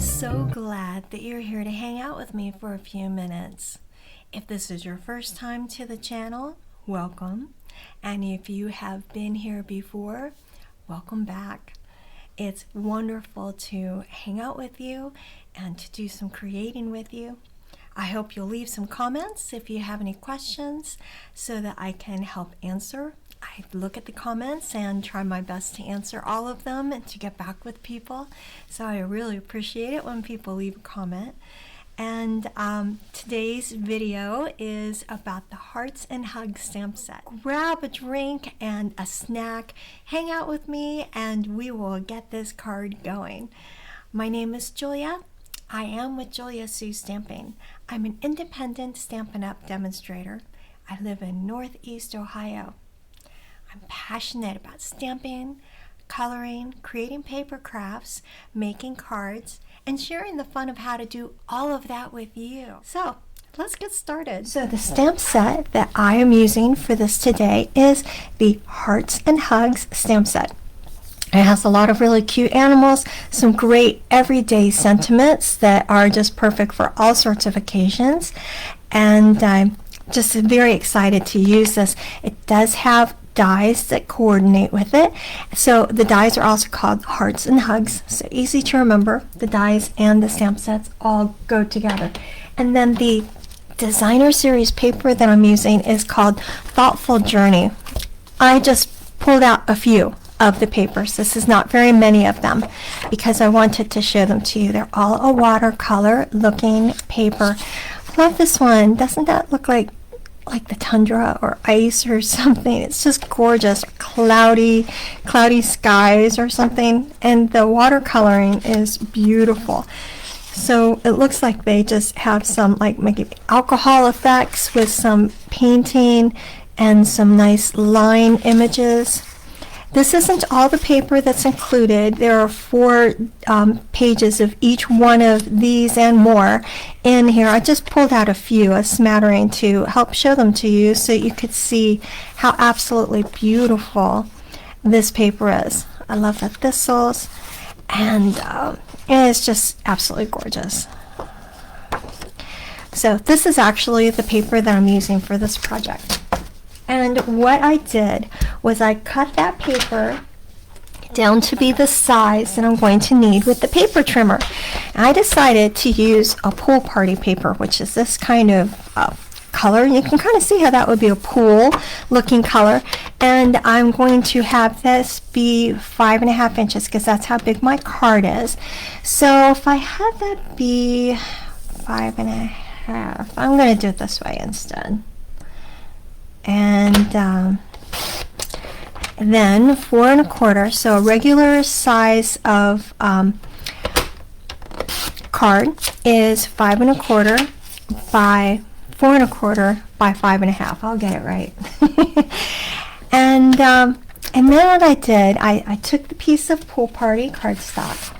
so glad that you're here to hang out with me for a few minutes. If this is your first time to the channel, welcome. And if you have been here before, welcome back. It's wonderful to hang out with you and to do some creating with you. I hope you'll leave some comments if you have any questions so that I can help answer. I look at the comments and try my best to answer all of them and to get back with people. So I really appreciate it when people leave a comment. And today's video is about the Hearts and Hugs stamp set. Grab a drink and a snack, hang out with me, and we will get this card going. My name is Julia. I am with Julia Sue Stamping. I'm an independent Stampin' Up! Demonstrator. I live in Northeast Ohio. I'm passionate about stamping, coloring, creating paper crafts, making cards, and sharing the fun of how to do all of that with you. So let's get started. So the stamp set that I am using for this today is the Hearts and Hugs stamp set. It has a lot of really cute animals, some great everyday sentiments that are just perfect for all sorts of occasions, and I'm just very excited to use this. It does have dies that coordinate with it. So the dies are also called Hearts and Hugs, so easy to remember. The dies and the stamp sets all go together. And then the designer series paper that I'm using is called Thoughtful Journey. I just pulled out a few of the papers. This is not very many of them because I wanted to show them to you. They're all a watercolor looking paper. Love this one. Doesn't that look like the tundra or ice or something? It's just gorgeous. Cloudy skies or something, and the watercoloring is beautiful. So it looks like they just have some like maybe alcohol effects with some painting and some nice line images. This isn't all the paper that's included. There are 4 pages of each one of these and more in here. I just pulled out a few, a smattering, to help show them to you so you could see how absolutely beautiful this paper is. I love the thistles, and it's just absolutely gorgeous. So this is actually the paper that I'm using for this project. And what I did was I cut that paper down to be the size that I'm going to need with the paper trimmer. And I decided to use a pool party paper, which is this kind of color. You can kind of see how that would be a pool looking color. And I'm going to have this be 5.5 inches because that's how big my card is. So if I had that be 5.5, I'm going to do it this way instead. And then 4.25, so a regular size of card is 5.25 by 4.25 by 5.5. I'll get it right. and then what I did, I took the piece of Pool Party cardstock,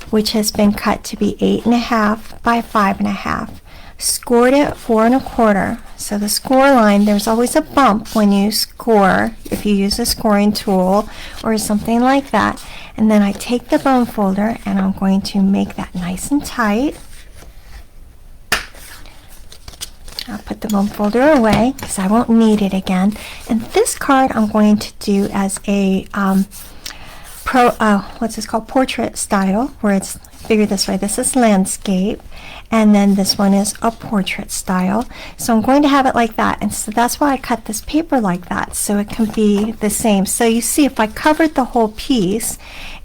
which has been cut to be 8.5 by 5.5. Scored it 4.25. So the score line, there's always a bump when you score if you use a scoring tool or something like that. And then I take the bone folder and I'm going to make that nice and tight. I'll put the bone folder away because I won't need it again. And this card I'm going to do as a portrait style, where it's figured this way. This is landscape, and then this one is a portrait style. So I'm going to have it like that, and so that's why I cut this paper like that, so it can be the same. So you see, if I covered the whole piece,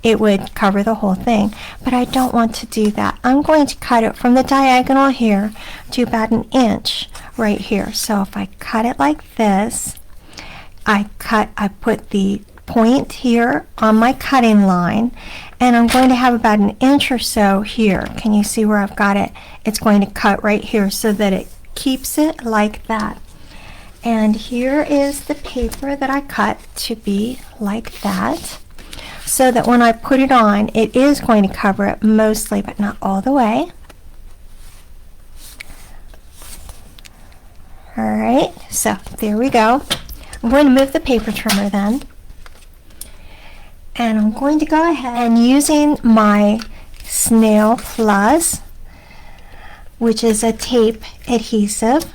it would cover the whole thing, but I don't want to do that. I'm going to cut it from the diagonal here to about 1 inch right here. So if I cut it like this, I put the point here on my cutting line, and I'm going to have about 1 inch or so here. Can you see where I've got it? It's going to cut right here so that it keeps it like that. And here is the paper that I cut to be like that, so that when I put it on, it is going to cover it mostly, but not all the way. Alright, so there we go. I'm going to move the paper trimmer then. And I'm going to go ahead and, using my Snail Plus, which is a tape adhesive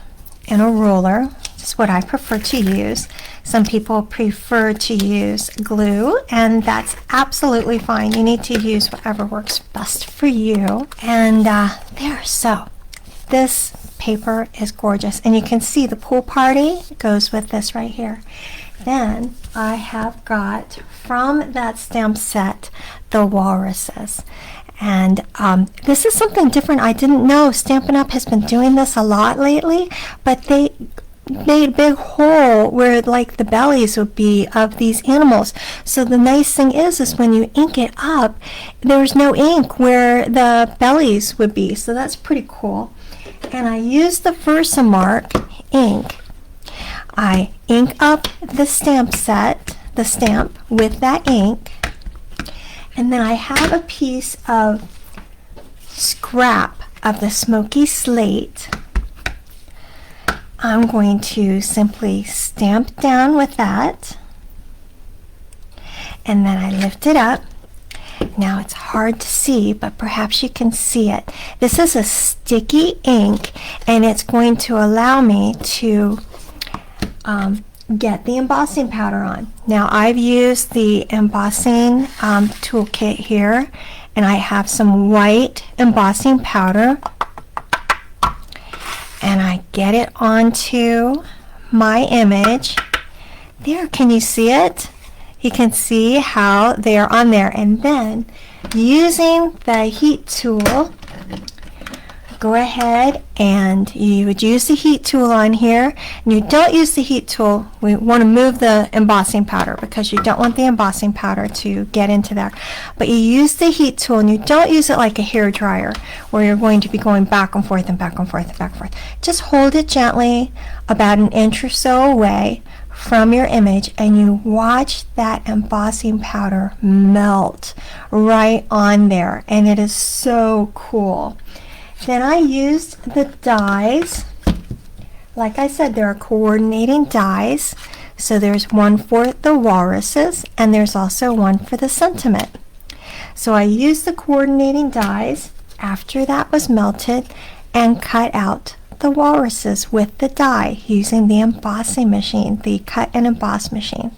and a ruler. It's what I prefer to use. Some people prefer to use glue, and that's absolutely fine. You need to use whatever works best for you. And there, so this paper is gorgeous, and you can see the pool party goes with this right here. Then I have got from that stamp set the walruses. And this is something different. I didn't know Stampin' Up! Has been doing this a lot lately, but they made a big hole where like the bellies would be of these animals. So the nice thing is when you ink it up, there's no ink where the bellies would be. So that's pretty cool. And I use the Versamark ink. I ink up the stamp set, the stamp with that ink. And then I have a piece of scrap of the Smoky Slate. I'm going to simply stamp down with that. And then I lift it up. Now it's hard to see, but perhaps you can see it. This is a sticky ink, and it's going to allow me to get the embossing powder on. Now I've used the embossing toolkit here, and I have some white embossing powder, and I get it onto my image. There, can you see it? You can see how they're on there. And then using the heat tool, go ahead and you would use the heat tool on here. And you don't use the heat tool, we want to move the embossing powder because you don't want the embossing powder to get into there. But you use the heat tool, and you don't use it like a hair dryer where you're going to be going back and forth and back and forth and back and forth. Just hold it gently about an inch or so away from your image, and you watch that embossing powder melt right on there, and it is so cool. Then I used the dies. Like I said, there are coordinating dies. So there's one for the walruses, and there's also one for the sentiment. So I used the coordinating dies after that was melted and cut out the walruses with the die using the embossing machine, the cut and emboss machine.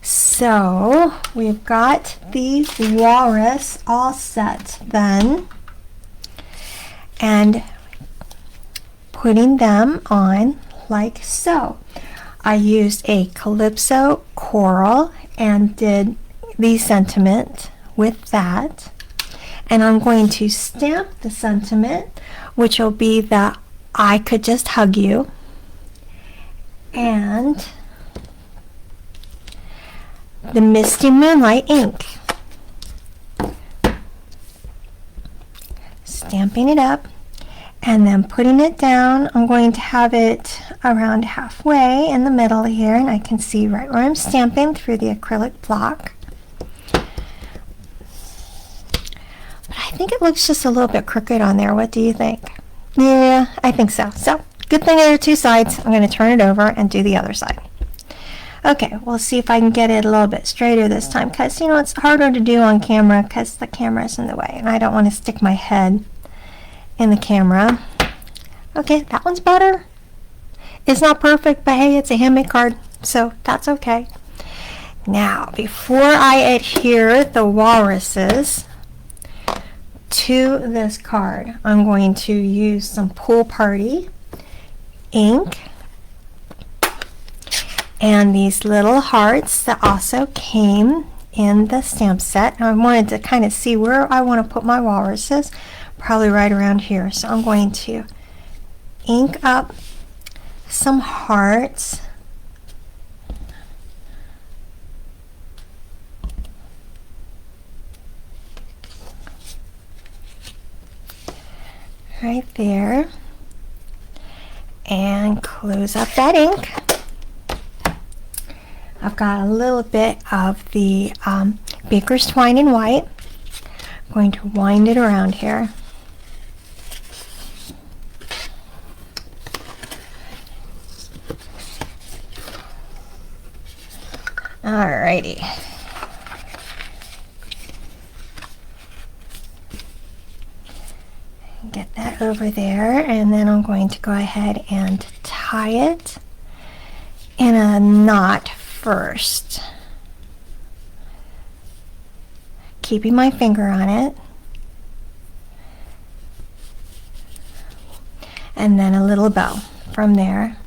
So we've got the walrus all set then, and putting them on like so. I used a Calypso coral and did the sentiment with that, and I'm going to stamp the sentiment, which will be the I Could Just Hug You, and the Misty Moonlight ink. Stamping it up and then putting it down. I'm going to have it around halfway in the middle here, and I can see right where I'm stamping through the acrylic block. But I think it looks just a little bit crooked on there. What do you think? Yeah, I think so. So, good thing there are two sides. I'm going to turn it over and do the other side. Okay, we'll see if I can get it a little bit straighter this time, because, you know, it's harder to do on camera because the camera's in the way, and I don't want to stick my head in the camera. Okay, that one's better. It's not perfect, but hey, it's a handmade card, so that's okay. Now, before I adhere the walruses to this card, I'm going to use some Pool Party ink and these little hearts that also came in the stamp set. And I wanted to kind of see where I want to put my walruses, probably right around here. So I'm going to ink up some hearts. Right there, and close up that ink. I've got a little bit of the baker's twine in white. I'm going to wind it around here. Alrighty. that over there, and then I'm going to go ahead and tie it in a knot first, keeping my finger on it, and then a little bow from there,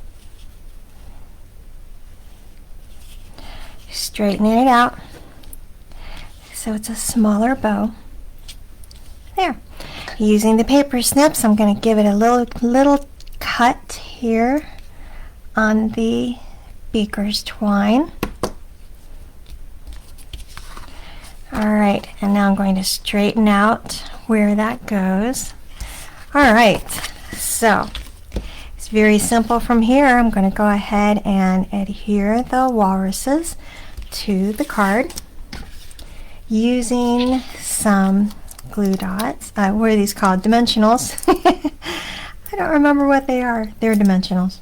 straightening it out so it's a smaller bow. There. Using the paper snips, I'm going to give it a little cut here on the beaker's twine. Alright, and now I'm going to straighten out where that goes. Alright, so it's very simple from here. I'm going to go ahead and adhere the walruses to the card using some glue dots. What are these called? Dimensionals. I don't remember what they are. They're dimensionals.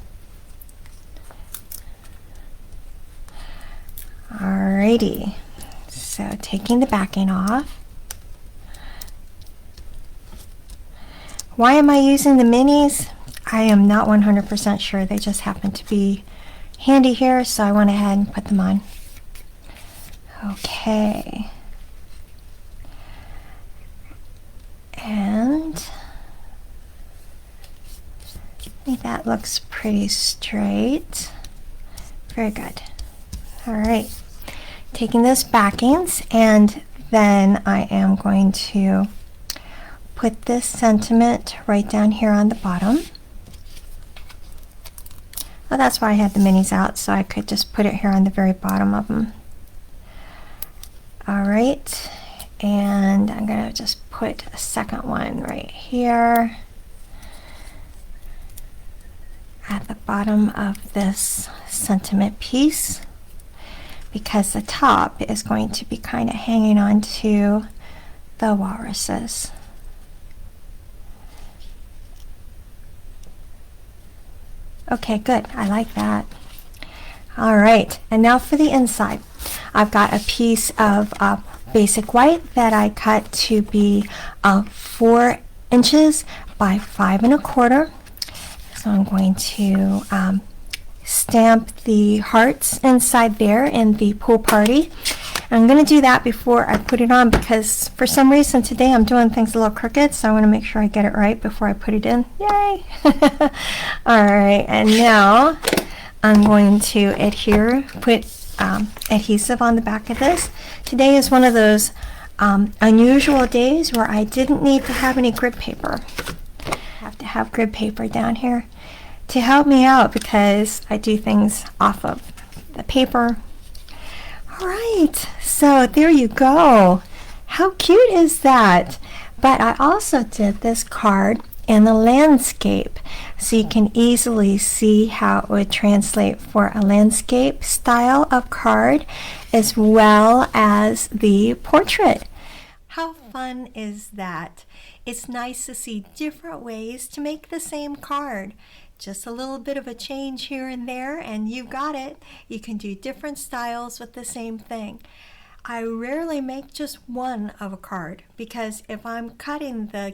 Alrighty. So taking the backing off. Why am I using the minis? I am not 100% sure. They just happen to be handy here, so I went ahead and put them on. Okay. And I think that looks pretty straight. Very good. All right, taking those backings, and then I am going to put this sentiment right down here on the bottom. Oh, that's why I had the minis out, so I could just put it here on the very bottom of them. All right. And I'm going to just put a second one right here at the bottom of this sentiment piece, because the top is going to be kind of hanging on to the walruses. Okay, good. I like that. All right, and now for the inside. I've got a piece of basic white that I cut to be 4 inches by 5 1/4. So I'm going to stamp the hearts inside there in the pool party. I'm going to do that before I put it on, because for some reason today I'm doing things a little crooked, so I want to make sure I get it right before I put it in. Yay! Alright, and now I'm going to put adhesive on the back of this. Today is one of those unusual days where I didn't need to have any grid paper. I have to have grid paper down here to help me out, because I do things off of the paper. Alright, so there you go. How cute is that? But I also did this card in the landscape, so you can easily see how it would translate for a landscape style of card as well as the portrait. How fun is that? It's nice to see different ways to make the same card. Just a little bit of a change here and there, and you've got it. You can do different styles with the same thing. I rarely make just one of a card, because if I'm cutting the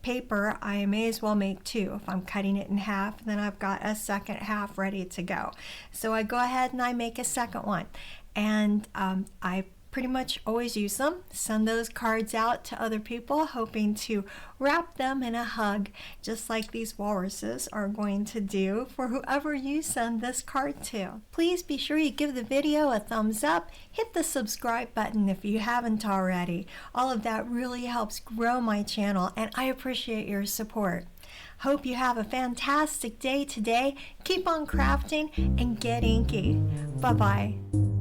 paper, I may as well make 2. If I'm cutting it in half, then I've got a second half ready to go. So I go ahead and I make a second one, and I pretty much always use them. Send those cards out to other people, hoping to wrap them in a hug, just like these walruses are going to do for whoever you send this card to. Please be sure you give the video a thumbs up, hit the subscribe button if you haven't already. All of that really helps grow my channel, and I appreciate your support. Hope you have a fantastic day today. Keep on crafting and get inky. Bye-bye.